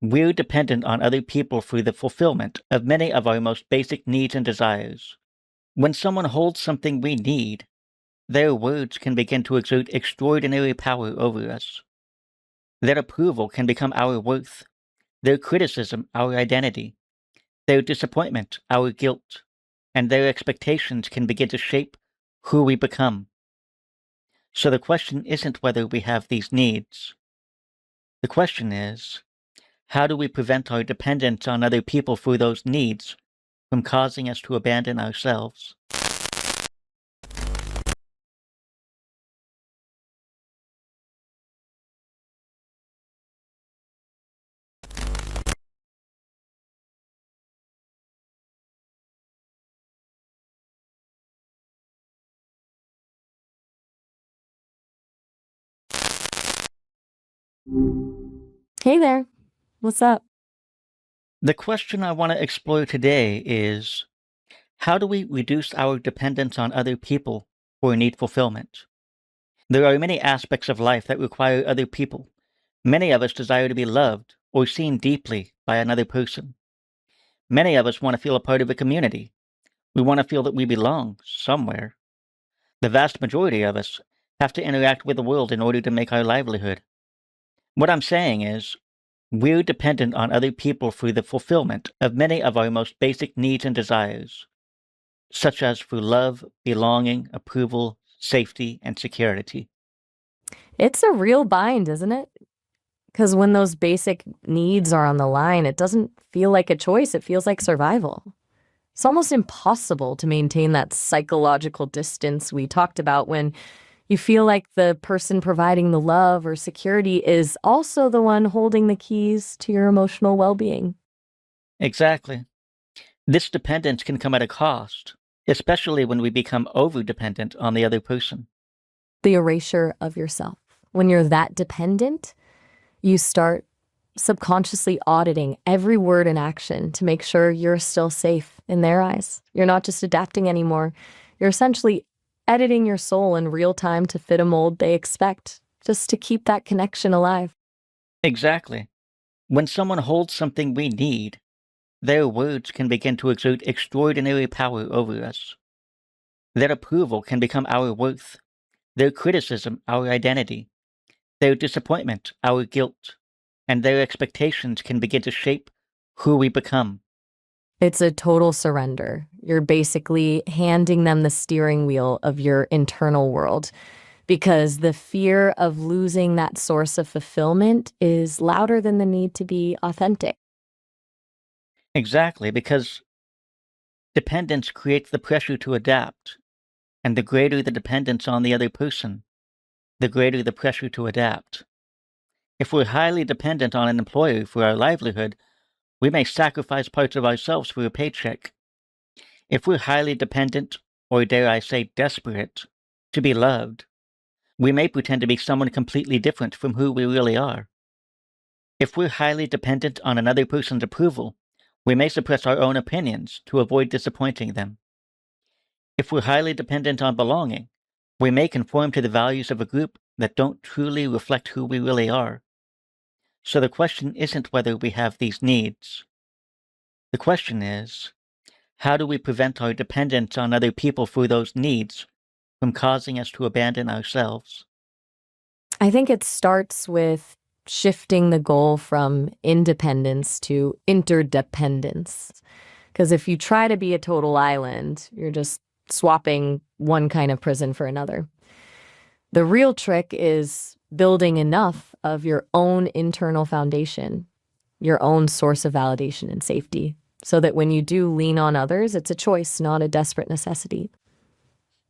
We're dependent on other people for the fulfillment of many of our most basic needs and desires. When someone holds something we need, their words can begin to exert extraordinary power over us. Their approval can become our worth, their criticism our identity, their disappointment our guilt, and their expectations can begin to shape who we become. So the question isn't whether we have these needs. The question is, how do we prevent our dependence on other people for those needs from causing us to abandon ourselves? Hey there. What's up? The question I want to explore today is, how do we reduce our dependence on other people for need fulfillment? There are many aspects of life that require other people. Many of us desire to be loved or seen deeply by another person. Many of us want to feel a part of a community. We want to feel that we belong somewhere. The vast majority of us have to interact with the world in order to make our livelihood. What I'm saying is, we're dependent on other people for the fulfillment of many of our most basic needs and desires, such as for love, belonging, approval, safety, and security. It's a real bind, isn't it? Because when those basic needs are on the line, it doesn't feel like a choice. It feels like survival. It's almost impossible to maintain that psychological distance we talked about when you feel like the person providing the love or security is also the one holding the keys to your emotional well-being. Exactly. This dependence can come at a cost, especially when we become over-dependent on the other person. The erasure of yourself. When you're that dependent, you start subconsciously auditing every word and action to make sure you're still safe in their eyes. You're not just adapting anymore. You're essentially editing your soul in real time to fit a mold they expect, just to keep that connection alive. Exactly. When someone holds something we need, their words can begin to exert extraordinary power over us. Their approval can become our worth, their criticism our identity, their disappointment our guilt, and their expectations can begin to shape who we become. It's a total surrender. You're basically handing them the steering wheel of your internal world because the fear of losing that source of fulfillment is louder than the need to be authentic. Exactly, because dependence creates the pressure to adapt, and the greater the dependence on the other person, the greater the pressure to adapt. If we're highly dependent on an employer for our livelihood, we may sacrifice parts of ourselves for a paycheck. If we're highly dependent, or dare I say desperate, to be loved, we may pretend to be someone completely different from who we really are. If we're highly dependent on another person's approval, we may suppress our own opinions to avoid disappointing them. If we're highly dependent on belonging, we may conform to the values of a group that don't truly reflect who we really are. So the question isn't whether we have these needs. The question is, how do we prevent our dependence on other people for those needs from causing us to abandon ourselves? I think it starts with shifting the goal from independence to interdependence. Because if you try to be a total island, you're just swapping one kind of prison for another. The real trick is building enough of your own internal foundation, your own source of validation and safety, so that when you do lean on others, it's a choice, not a desperate necessity.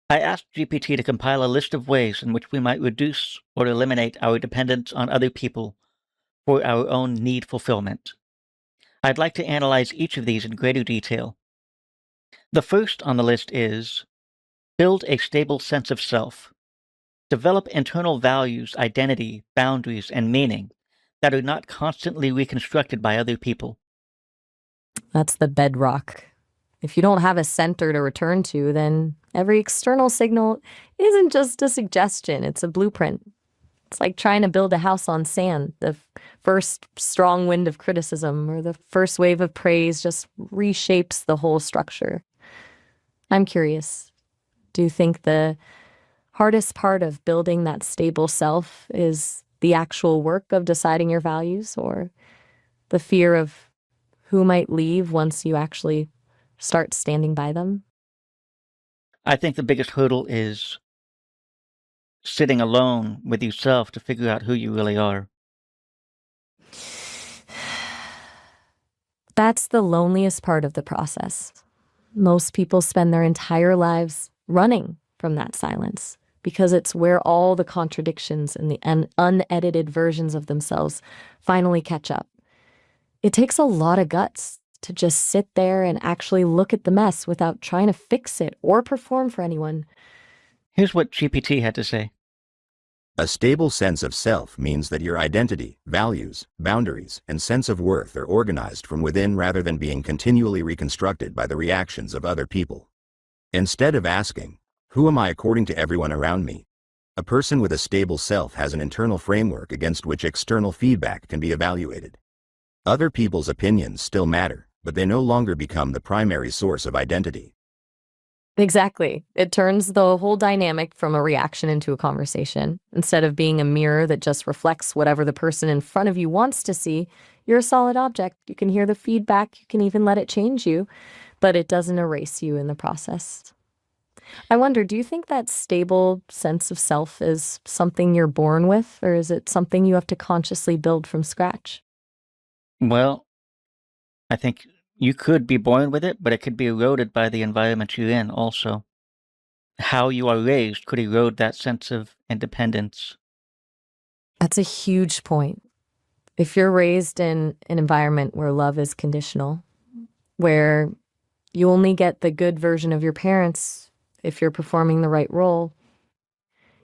I asked GPT to compile a list of ways in which we might reduce or eliminate our dependence on other people for our own need fulfillment. I'd like to analyze each of these in greater detail. The first on the list is build a stable sense of self. Develop internal values, identity, boundaries, and meaning that are not constantly reconstructed by other people. That's the bedrock. If you don't have a center to return to, then every external signal isn't just a suggestion, it's a blueprint. It's like trying to build a house on sand. The first strong wind of criticism or the first wave of praise just reshapes the whole structure. I'm curious, do you think the hardest part of building that stable self is the actual work of deciding your values or the fear of who might leave once you actually start standing by them? I think the biggest hurdle is sitting alone with yourself to figure out who you really are. That's the loneliest part of the process. Most people spend their entire lives running from that silence because it's where all the contradictions and the unedited versions of themselves finally catch up. It takes a lot of guts to just sit there and actually look at the mess without trying to fix it or perform for anyone. Here's what GPT had to say. A stable sense of self means that your identity, values, boundaries, and sense of worth are organized from within rather than being continually reconstructed by the reactions of other people. Instead of asking, "Who am I according to everyone around me?" a person with a stable self has an internal framework against which external feedback can be evaluated. Other people's opinions still matter, but they no longer become the primary source of identity. Exactly. It turns the whole dynamic from a reaction into a conversation. Instead of being a mirror that just reflects whatever the person in front of you wants to see, you're a solid object. You can hear the feedback, you can even let it change you, but it doesn't erase you in the process. I wonder, do you think that stable sense of self is something you're born with, or is it something you have to consciously build from scratch? Well, I think you could be born with it, but it could be eroded by the environment you're in also. How you are raised could erode that sense of independence. That's a huge point. If you're raised in an environment where love is conditional, where you only get the good version of your parents if you're performing the right role,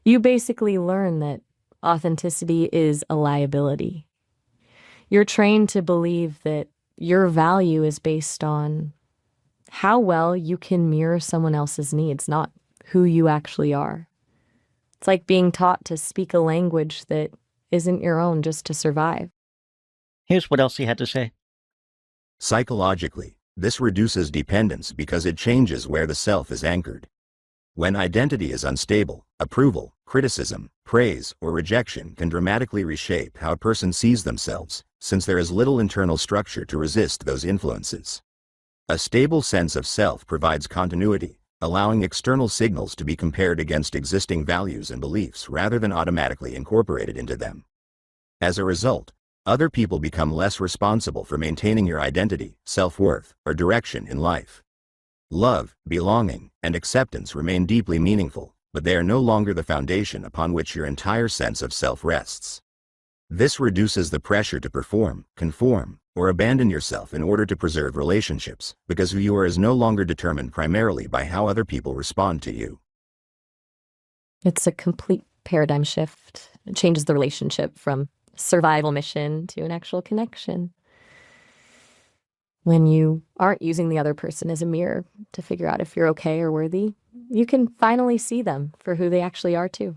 you basically learn that authenticity is a liability. You're trained to believe that your value is based on how well you can mirror someone else's needs, not who you actually are. It's like being taught to speak a language that isn't your own just to survive. Here's what else he had to say. Psychologically, this reduces dependence because it changes where the self is anchored. When identity is unstable, approval, criticism, praise, or rejection can dramatically reshape how a person sees themselves, since there is little internal structure to resist those influences. A stable sense of self provides continuity, allowing external signals to be compared against existing values and beliefs rather than automatically incorporated into them. As a result, other people become less responsible for maintaining your identity, self-worth, or direction in life. Love, belonging, and acceptance remain deeply meaningful, but they are no longer the foundation upon which your entire sense of self rests. This reduces the pressure to perform, conform, or abandon yourself in order to preserve relationships, because who you are is no longer determined primarily by how other people respond to you. It's a complete paradigm shift. It changes the relationship from survival mission to an actual connection. When you aren't using the other person as a mirror to figure out if you're okay or worthy, you can finally see them for who they actually are too.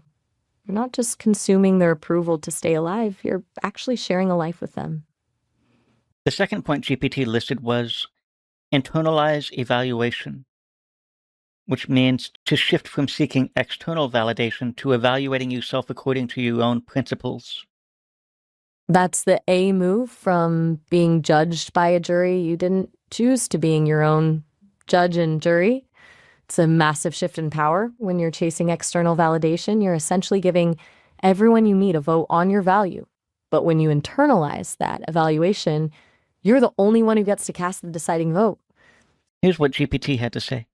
You're not just consuming their approval to stay alive, you're actually sharing a life with them. The second point GPT listed was internalize evaluation, which means to shift from seeking external validation to evaluating yourself according to your own principles. That's the A move from being judged by a jury you didn't choose to being your own judge and jury. It's a massive shift in power. When you're chasing external validation, you're essentially giving everyone you meet a vote on your value. But when you internalize that evaluation, you're the only one who gets to cast the deciding vote. Here's what GPT had to say.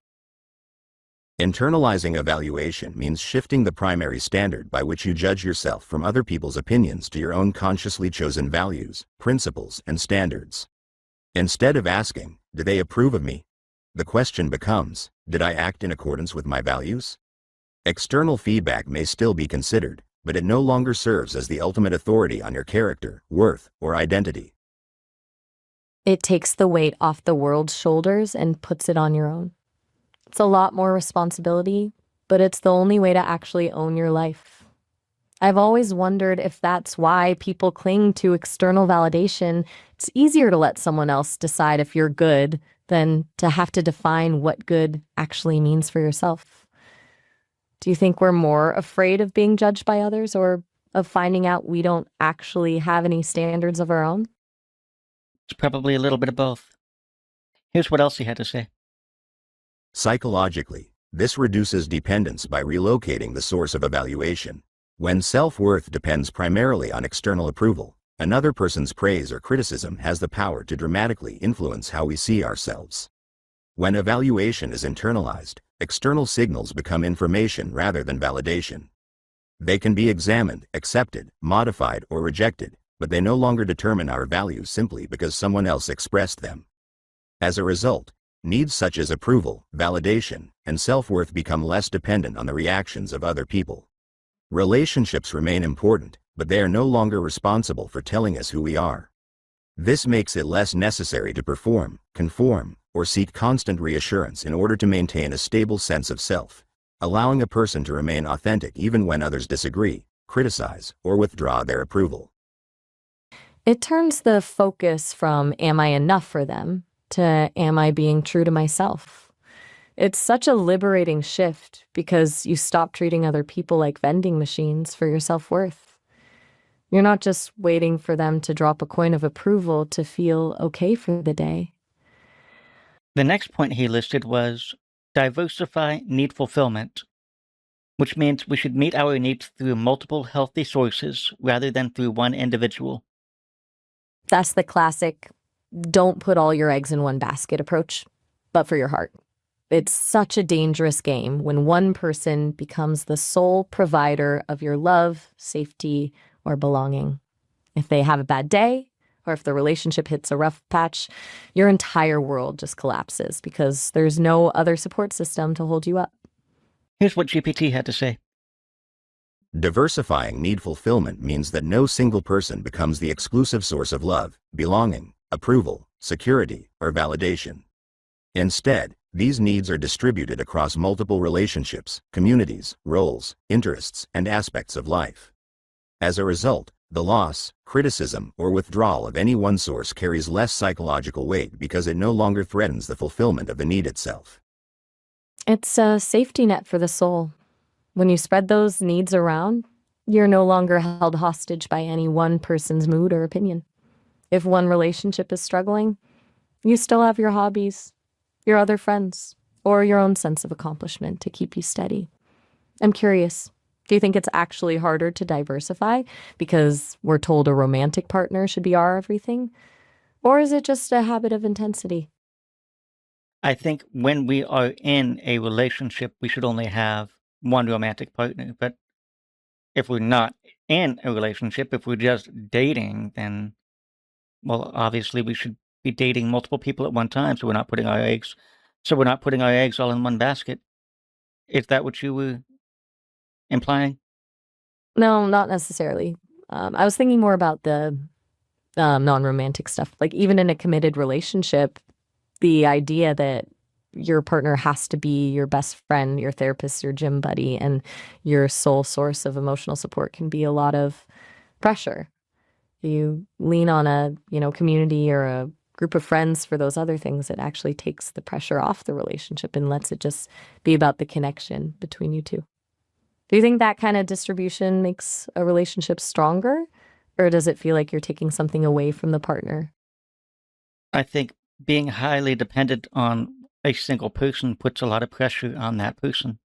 Internalizing evaluation means shifting the primary standard by which you judge yourself from other people's opinions to your own consciously chosen values, principles, and standards. Instead of asking, "Do they approve of me?" the question becomes, "Did I act in accordance with my values?" External feedback may still be considered, but it no longer serves as the ultimate authority on your character, worth, or identity. It takes the weight off the world's shoulders and puts it on your own. It's a lot more responsibility, but it's the only way to actually own your life. I've always wondered if that's why people cling to external validation. It's easier to let someone else decide if you're good than to have to define what good actually means for yourself. Do you think we're more afraid of being judged by others or of finding out we don't actually have any standards of our own? It's probably a little bit of both. Here's what else he had to say. Psychologically, this reduces dependence by relocating the source of evaluation. When self-worth depends primarily on external approval, another person's praise or criticism has the power to dramatically influence how we see ourselves. When evaluation is internalized, external signals become information rather than validation. They can be examined, accepted, modified, or rejected, but they no longer determine our value simply because someone else expressed them. As a result, needs such as approval, validation, and self-worth become less dependent on the reactions of other people. Relationships remain important, but they are no longer responsible for telling us who we are. This makes it less necessary to perform, conform, or seek constant reassurance in order to maintain a stable sense of self, allowing a person to remain authentic even when others disagree, criticize, or withdraw their approval. It turns the focus from am I enough for them to am I being true to myself? It's such a liberating shift because you stop treating other people like vending machines for your self-worth. You're not just waiting for them to drop a coin of approval to feel okay for the day. The next point he listed was diversify need fulfillment, which means we should meet our needs through multiple healthy sources rather than through one individual. That's the classic don't put all your eggs in one basket approach, but for your heart. It's such a dangerous game when one person becomes the sole provider of your love, safety, or belonging. If they have a bad day, or if the relationship hits a rough patch, your entire world just collapses because there's no other support system to hold you up. Here's what GPT had to say. Diversifying need fulfillment means that no single person becomes the exclusive source of love, belonging, approval, security, or validation. Instead, these needs are distributed across multiple relationships, communities, roles, interests, and aspects of life. As a result, the loss, criticism, or withdrawal of any one source carries less psychological weight because it no longer threatens the fulfillment of the need itself. It's a safety net for the soul. When you spread those needs around, you're no longer held hostage by any one person's mood or opinion. If one relationship is struggling, you still have your hobbies, your other friends, or your own sense of accomplishment to keep you steady. I'm curious, do you think it's actually harder to diversify because we're told a romantic partner should be our everything? Or is it just a habit of intensity? I think when we are in a relationship, we should only have one romantic partner. But if we're not in a relationship, if we're just dating, then, well, obviously we should be dating multiple people at one time. So we're not putting our eggs all in one basket. Is that what you were implying? No, not necessarily. I was thinking more about the non-romantic stuff. Like even in a committed relationship, the idea that your partner has to be your best friend, your therapist, your gym buddy, and your sole source of emotional support can be a lot of pressure. You lean on a, community or a group of friends for those other things, it actually takes the pressure off the relationship and lets it just be about the connection between you two. Do you think that kind of distribution makes a relationship stronger? Or does it feel like you're taking something away from the partner? I think being highly dependent on a single person puts a lot of pressure on that person.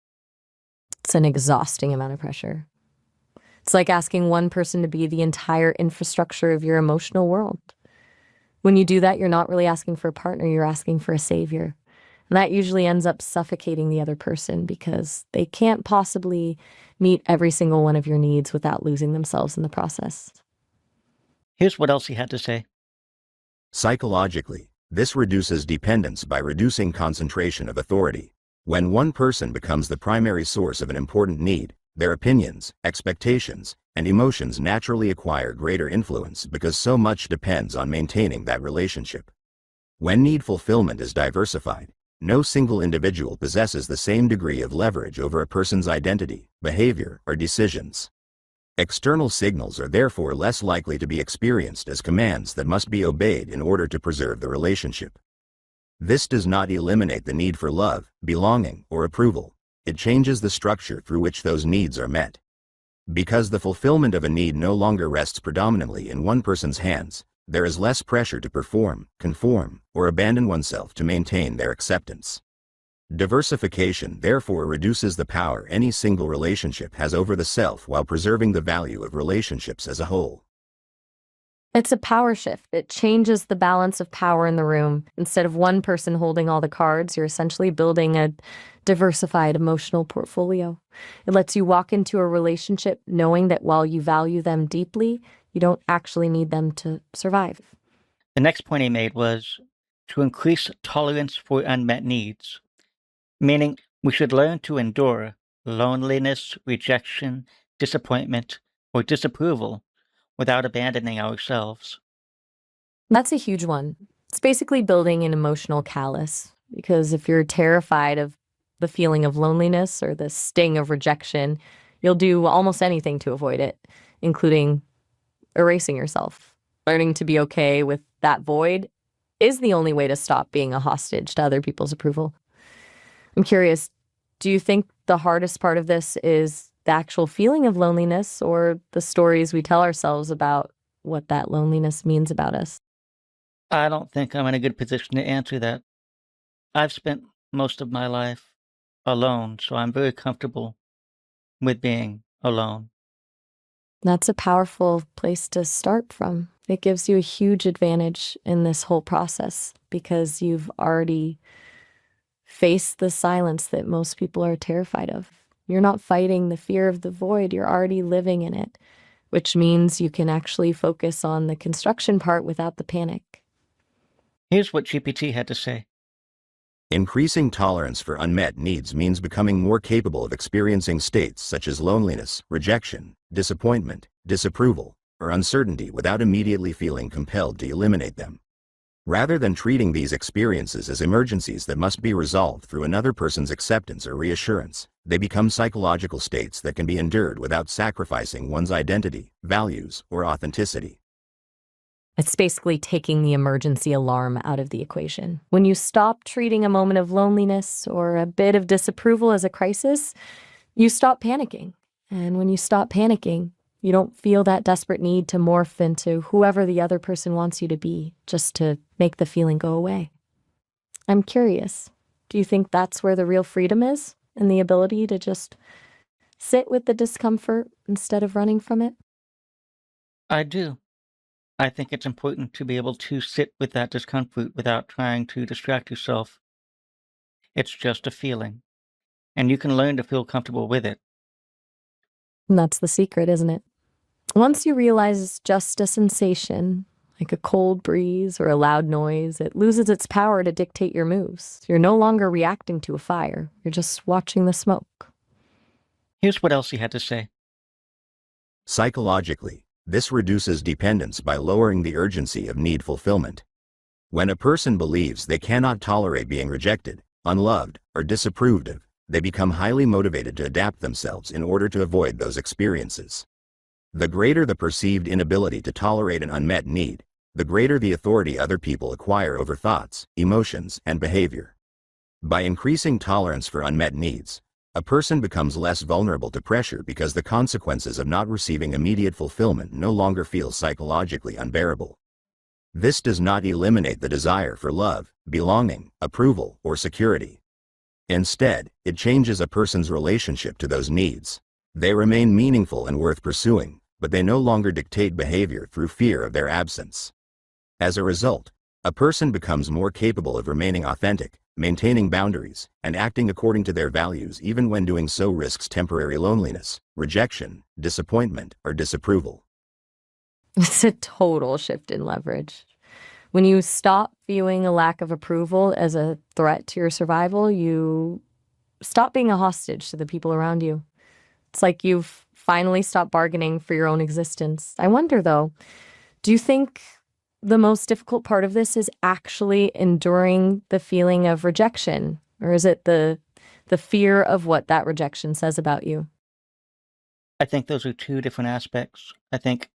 It's an exhausting amount of pressure. It's like asking one person to be the entire infrastructure of your emotional world. When you do that, you're not really asking for a partner, you're asking for a savior. And that usually ends up suffocating the other person because they can't possibly meet every single one of your needs without losing themselves in the process. Here's what else he had to say. Psychologically, this reduces dependence by reducing concentration of authority. When one person becomes the primary source of an important need, their opinions, expectations, and emotions naturally acquire greater influence because so much depends on maintaining that relationship. When need fulfillment is diversified, no single individual possesses the same degree of leverage over a person's identity, behavior, or decisions. External signals are therefore less likely to be experienced as commands that must be obeyed in order to preserve the relationship. This does not eliminate the need for love, belonging, or approval. It changes the structure through which those needs are met. Because the fulfillment of a need no longer rests predominantly in one person's hands, there is less pressure to perform, conform, or abandon oneself to maintain their acceptance. Diversification therefore reduces the power any single relationship has over the self while preserving the value of relationships as a whole. It's a power shift. It changes the balance of power in the room. Instead of one person holding all the cards, you're essentially building a diversified emotional portfolio. It lets you walk into a relationship knowing that while you value them deeply, you don't actually need them to survive. The next point he made was to increase tolerance for unmet needs, meaning we should learn to endure loneliness, rejection, disappointment, or disapproval without abandoning ourselves. That's a huge one. It's basically building an emotional callus, because if you're terrified of the feeling of loneliness or the sting of rejection, you'll do almost anything to avoid it, including erasing yourself. Learning to be okay with that void is the only way to stop being a hostage to other people's approval. I'm curious, do you think the hardest part of this is the actual feeling of loneliness or the stories we tell ourselves about what that loneliness means about us? I don't think I'm in a good position to answer that. I've spent most of my life alone, so I'm very comfortable with being alone. That's a powerful place to start from. It gives you a huge advantage in this whole process because you've already faced the silence that most people are terrified of. You're not fighting the fear of the void, you're already living in it, which means you can actually focus on the construction part without the panic. Here's what GPT had to say. Increasing tolerance for unmet needs means becoming more capable of experiencing states such as loneliness, rejection, disappointment, disapproval, or uncertainty without immediately feeling compelled to eliminate them. Rather than treating these experiences as emergencies that must be resolved through another person's acceptance or reassurance, they become psychological states that can be endured without sacrificing one's identity, values, or authenticity. It's basically taking the emergency alarm out of the equation. When you stop treating a moment of loneliness or a bit of disapproval as a crisis, you stop panicking. And when you stop panicking, you don't feel that desperate need to morph into whoever the other person wants you to be just to make the feeling go away. I'm curious, do you think that's where the real freedom is? In the ability to just sit with the discomfort instead of running from it? I do. I think it's important to be able to sit with that discomfort without trying to distract yourself. It's just a feeling, and you can learn to feel comfortable with it. And that's the secret, isn't it? Once you realize it's just a sensation, like a cold breeze or a loud noise, it loses its power to dictate your moves. You're no longer reacting to a fire, you're just watching the smoke. Here's what else he had to say. Psychologically, this reduces dependence by lowering the urgency of need fulfillment. When a person believes they cannot tolerate being rejected, unloved, or disapproved of, they become highly motivated to adapt themselves in order to avoid those experiences. The greater the perceived inability to tolerate an unmet need, the greater the authority other people acquire over thoughts, emotions, and behavior. By increasing tolerance for unmet needs, a person becomes less vulnerable to pressure because the consequences of not receiving immediate fulfillment no longer feel psychologically unbearable. This does not eliminate the desire for love, belonging, approval, or security. Instead, it changes a person's relationship to those needs. They remain meaningful and worth pursuing, but they no longer dictate behavior through fear of their absence. As a result, a person becomes more capable of remaining authentic, maintaining boundaries, and acting according to their values even when doing so risks temporary loneliness, rejection, disappointment, or disapproval. It's a total shift in leverage. When you stop viewing a lack of approval as a threat to your survival, you stop being a hostage to the people around you. It's like you've finally stopped bargaining for your own existence. I wonder, though, do you think the most difficult part of this is actually enduring the feeling of rejection? Or is it the fear of what that rejection says about you? I think those are two different aspects. I think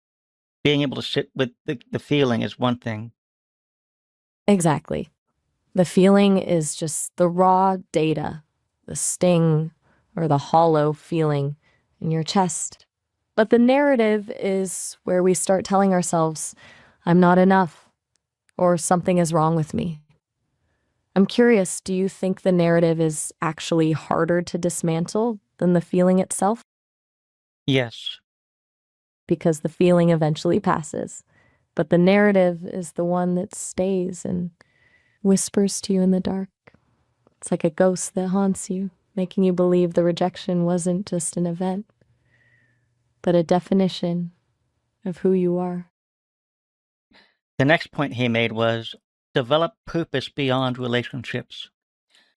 being able to sit with the feeling is one thing. Exactly. The feeling is just the raw data, the sting or the hollow feeling in your chest. But the narrative is where we start telling ourselves, I'm not enough, or something is wrong with me. I'm curious, do you think the narrative is actually harder to dismantle than the feeling itself? Yes. Because the feeling eventually passes, but the narrative is the one that stays and whispers to you in the dark. It's like a ghost that haunts you, making you believe the rejection wasn't just an event, but a definition of who you are. The next point he made was develop purpose beyond relationships.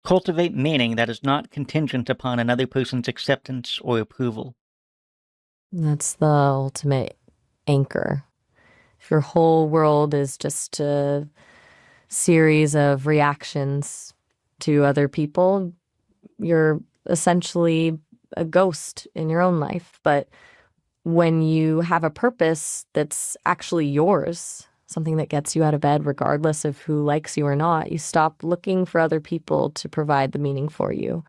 Cultivate meaning that is not contingent upon another person's acceptance or approval. That's the ultimate anchor. If your whole world is just a series of reactions to other people, you're essentially a ghost in your own life. But when you have a purpose that's actually yours, something that gets you out of bed regardless of who likes you or not, you stop looking for other people to provide the meaning for you.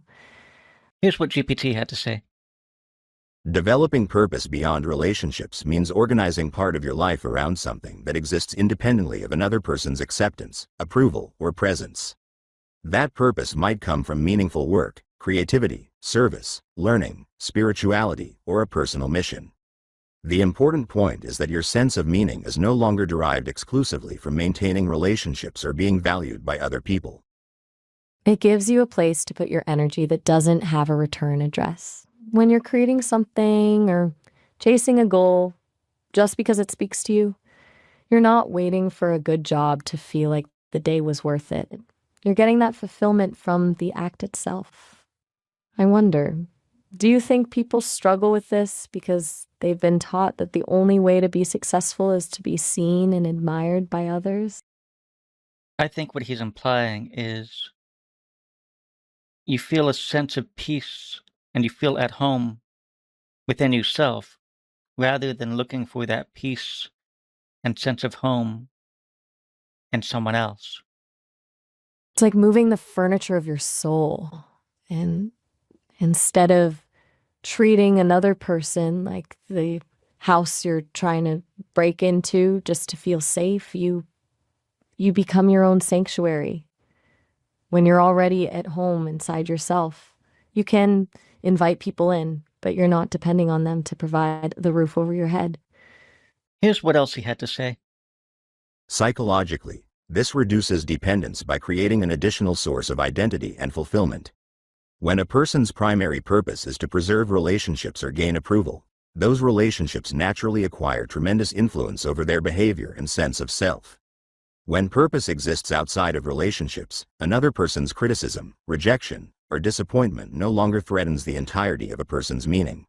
Here's what GPT had to say. Developing purpose beyond relationships means organizing part of your life around something that exists independently of another person's acceptance, approval, or presence. That purpose might come from meaningful work, creativity, service, learning, spirituality, or a personal mission. The important point is that your sense of meaning is no longer derived exclusively from maintaining relationships or being valued by other people. It gives you a place to put your energy that doesn't have a return address. When you're creating something or chasing a goal, just because it speaks to you, you're not waiting for a good job to feel like the day was worth it. You're getting that fulfillment from the act itself. I wonder, do you think people struggle with this because they've been taught that the only way to be successful is to be seen and admired by others? I think what he's implying is you feel a sense of peace and you feel at home within yourself rather than looking for that peace and sense of home in someone else. It's like moving the furniture of your soul. And instead of treating another person like the house you're trying to break into just to feel safe, you become your own sanctuary. When you're already at home inside yourself, you can invite people in, but you're not depending on them to provide the roof over your head. Here's what else he had to say. Psychologically, this reduces dependence by creating an additional source of identity and fulfillment. When a person's primary purpose is to preserve relationships or gain approval, those relationships naturally acquire tremendous influence over their behavior and sense of self. When purpose exists outside of relationships, another person's criticism, rejection, or disappointment no longer threatens the entirety of a person's meaning.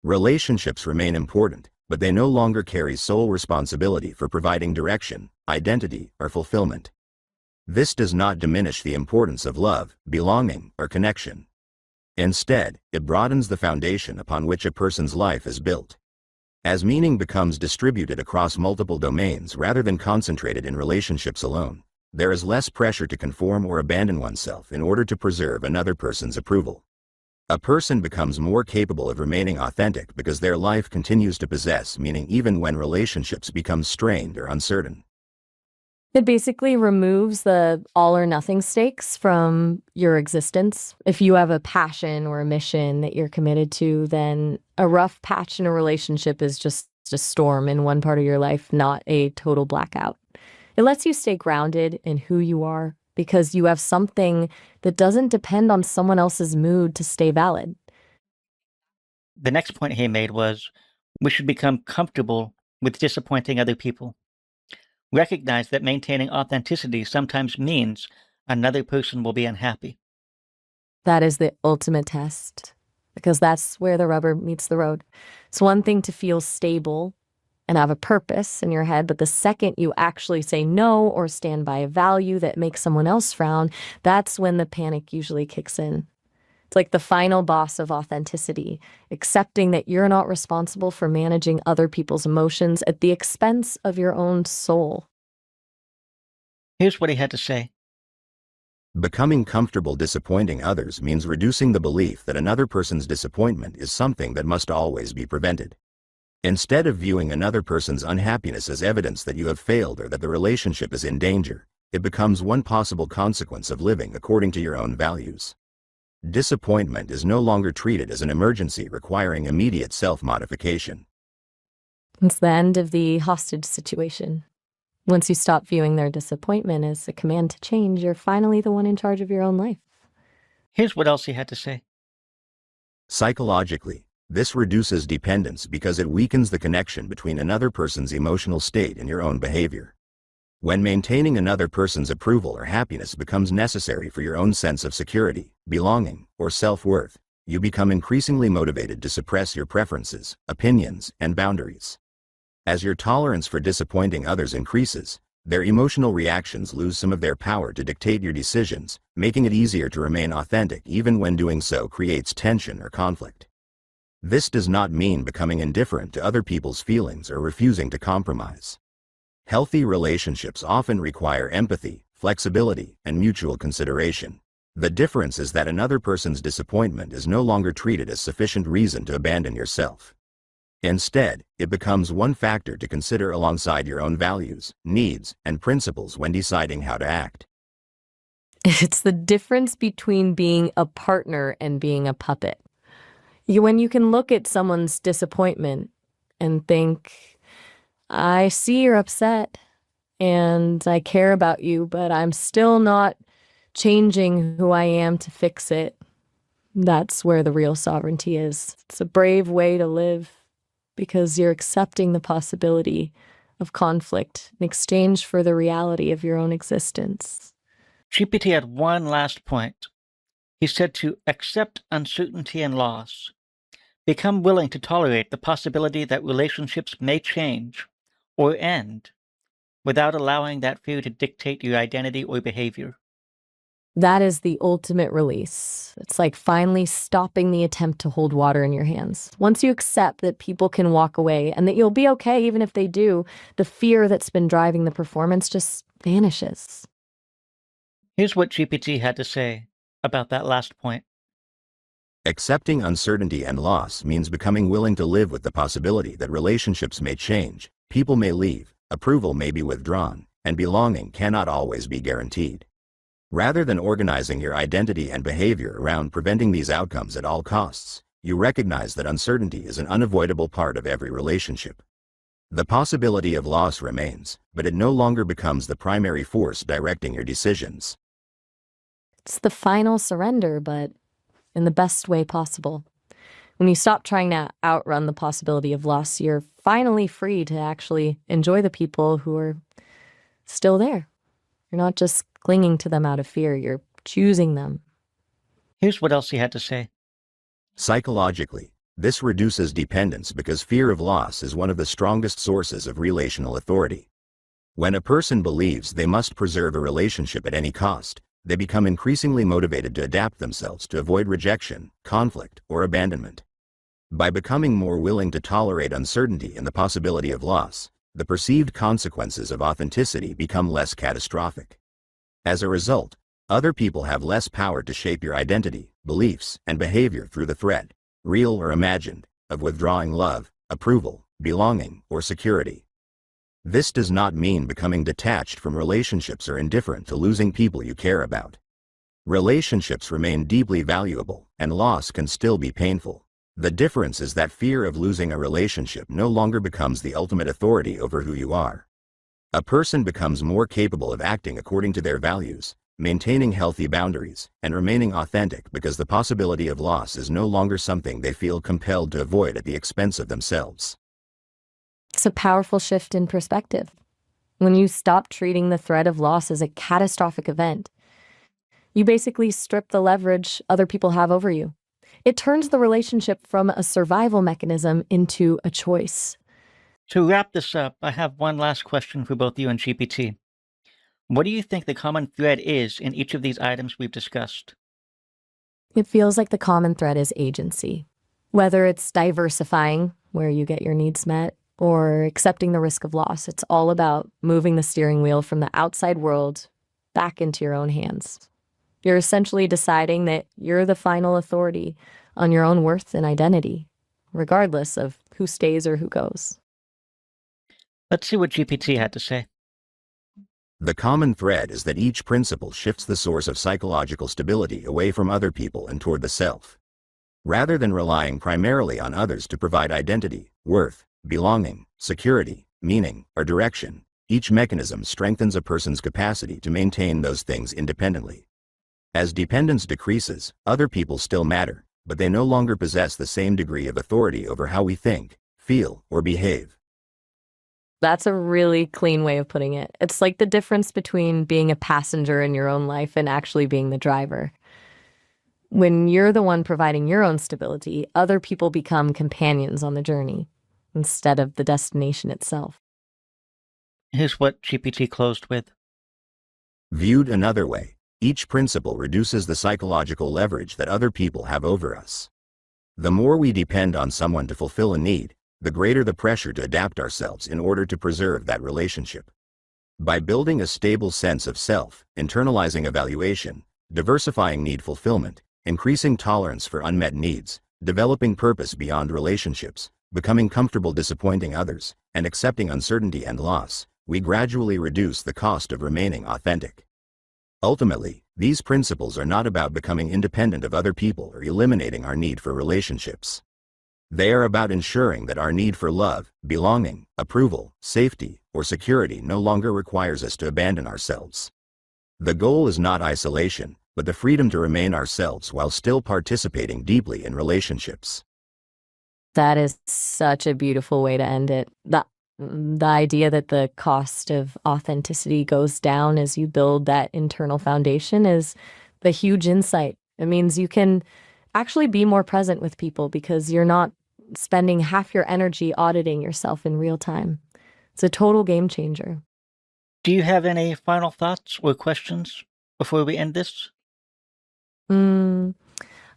Relationships remain important, but they no longer carry sole responsibility for providing direction, identity, or fulfillment. This does not diminish the importance of love, belonging, or connection. Instead, it broadens the foundation upon which a person's life is built. As meaning becomes distributed across multiple domains rather than concentrated in relationships alone, there is less pressure to conform or abandon oneself in order to preserve another person's approval. A person becomes more capable of remaining authentic because their life continues to possess meaning even when relationships become strained or uncertain. It basically removes the all or nothing stakes from your existence. If you have a passion or a mission that you're committed to, then a rough patch in a relationship is just a storm in one part of your life, not a total blackout. It lets you stay grounded in who you are because you have something that doesn't depend on someone else's mood to stay valid. The next point he made was we should become comfortable with disappointing other people. Recognize that maintaining authenticity sometimes means another person will be unhappy. That is the ultimate test because that's where the rubber meets the road. It's one thing to feel stable and have a purpose in your head, but the second you actually say no or stand by a value that makes someone else frown, that's when the panic usually kicks in. It's It's like the final boss of authenticity, accepting that you're not responsible for managing other people's emotions at the expense of your own soul. Here's what he had to say. Becoming comfortable disappointing others means reducing the belief that another person's disappointment is something that must always be prevented. Instead of viewing another person's unhappiness as evidence that you have failed or that the relationship is in danger, it becomes one possible consequence of living according to your own values. Disappointment is no longer treated as an emergency requiring immediate self-modification. It's the end of the hostage situation. Once you stop viewing their disappointment as a command to change, you're finally the one in charge of your own life. Here's what else he had to say. Psychologically, this reduces dependence because it weakens the connection between another person's emotional state and your own behavior. When maintaining another person's approval or happiness becomes necessary for your own sense of security, belonging, or self-worth, you become increasingly motivated to suppress your preferences, opinions, and boundaries. As your tolerance for disappointing others increases, their emotional reactions lose some of their power to dictate your decisions, making it easier to remain authentic even when doing so creates tension or conflict. This does not mean becoming indifferent to other people's feelings or refusing to compromise. Healthy relationships often require empathy, flexibility, and mutual consideration. The difference is that another person's disappointment is no longer treated as sufficient reason to abandon yourself. Instead, it becomes one factor to consider alongside your own values, needs, and principles when deciding how to act. It's the difference between being a partner and being a puppet. When you can look at someone's disappointment and think, I see you're upset and I care about you, but I'm still not changing who I am to fix it. That's where the real sovereignty is. It's a brave way to live because you're accepting the possibility of conflict in exchange for the reality of your own existence. GPT had one last point. He said to accept uncertainty and loss. Become willing to tolerate the possibility that relationships may change or end without allowing that fear to dictate your identity or behavior. That is the ultimate release. It's like finally stopping the attempt to hold water in your hands. Once you accept that people can walk away and that you'll be okay even if they do, the fear that's been driving the performance just vanishes. Here's what GPT had to say about that last point. Accepting uncertainty and loss means becoming willing to live with the possibility that relationships may change, people may leave, approval may be withdrawn, and belonging cannot always be guaranteed. Rather than organizing your identity and behavior around preventing these outcomes at all costs, you recognize that uncertainty is an unavoidable part of every relationship. The possibility of loss remains, but it no longer becomes the primary force directing your decisions. It's the final surrender, but in the best way possible. When you stop trying to outrun the possibility of loss, you're finally free to actually enjoy the people who are still there. You're not just clinging to them out of fear, you're choosing them. Here's what else he had to say. Psychologically, this reduces dependence because fear of loss is one of the strongest sources of relational authority. When a person believes they must preserve a relationship at any cost, they become increasingly motivated to adapt themselves to avoid rejection, conflict, or abandonment. By becoming more willing to tolerate uncertainty and the possibility of loss, the perceived consequences of authenticity become less catastrophic. As a result, other people have less power to shape your identity, beliefs, and behavior through the threat, real or imagined, of withdrawing love, approval, belonging, or security. This does not mean becoming detached from relationships or indifferent to losing people you care about. Relationships remain deeply valuable, and loss can still be painful. The difference is that fear of losing a relationship no longer becomes the ultimate authority over who you are. A person becomes more capable of acting according to their values, maintaining healthy boundaries, and remaining authentic because the possibility of loss is no longer something they feel compelled to avoid at the expense of themselves. It's a powerful shift in perspective. When you stop treating the threat of loss as a catastrophic event, you basically strip the leverage other people have over you. It turns the relationship from a survival mechanism into a choice. To wrap this up, I have one last question for both you and GPT. What do you think the common thread is in each of these items we've discussed? It feels like the common thread is agency. Whether it's diversifying, where you get your needs met, or accepting the risk of loss, it's all about moving the steering wheel from the outside world back into your own hands. You're essentially deciding that you're the final authority on your own worth and identity, regardless of who stays or who goes. Let's see what GPT had to say. The common thread is that each principle shifts the source of psychological stability away from other people and toward the self. Rather than relying primarily on others to provide identity, worth, belonging, security, meaning, or direction, each mechanism strengthens a person's capacity to maintain those things independently. As dependence decreases, other people still matter, but they no longer possess the same degree of authority over how we think, feel, or behave. That's a really clean way of putting it. It's like the difference between being a passenger in your own life and actually being the driver. When you're the one providing your own stability, other people become companions on the journey instead of the destination itself. Here's what GPT closed with. Viewed another way, each principle reduces the psychological leverage that other people have over us. The more we depend on someone to fulfill a need, the greater the pressure to adapt ourselves in order to preserve that relationship. By building a stable sense of self, internalizing evaluation, diversifying need fulfillment, increasing tolerance for unmet needs, developing purpose beyond relationships, becoming comfortable disappointing others, and accepting uncertainty and loss, we gradually reduce the cost of remaining authentic. Ultimately, these principles are not about becoming independent of other people or eliminating our need for relationships. They are about ensuring that our need for love, belonging, approval, safety, or security no longer requires us to abandon ourselves. The goal is not isolation, but the freedom to remain ourselves while still participating deeply in relationships. That is such a beautiful way to end it. The idea that the cost of authenticity goes down as you build that internal foundation is the huge insight. It means you can actually be more present with people because you're not spending half your energy auditing yourself in real time. It's a total game changer. Do you have any final thoughts or questions before we end this? I'm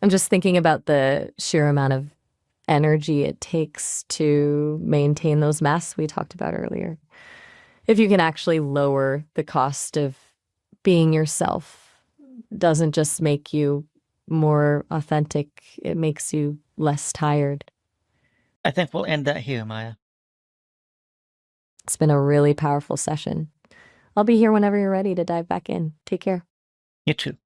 just thinking about the sheer amount of energy it takes to maintain those masks we talked about earlier. If you can actually lower the cost of being yourself, it doesn't just make you more authentic, it makes you less tired. I think we'll end that here, Maya. It's been a really powerful session. I'll be here whenever you're ready to dive back in. Take care. You too.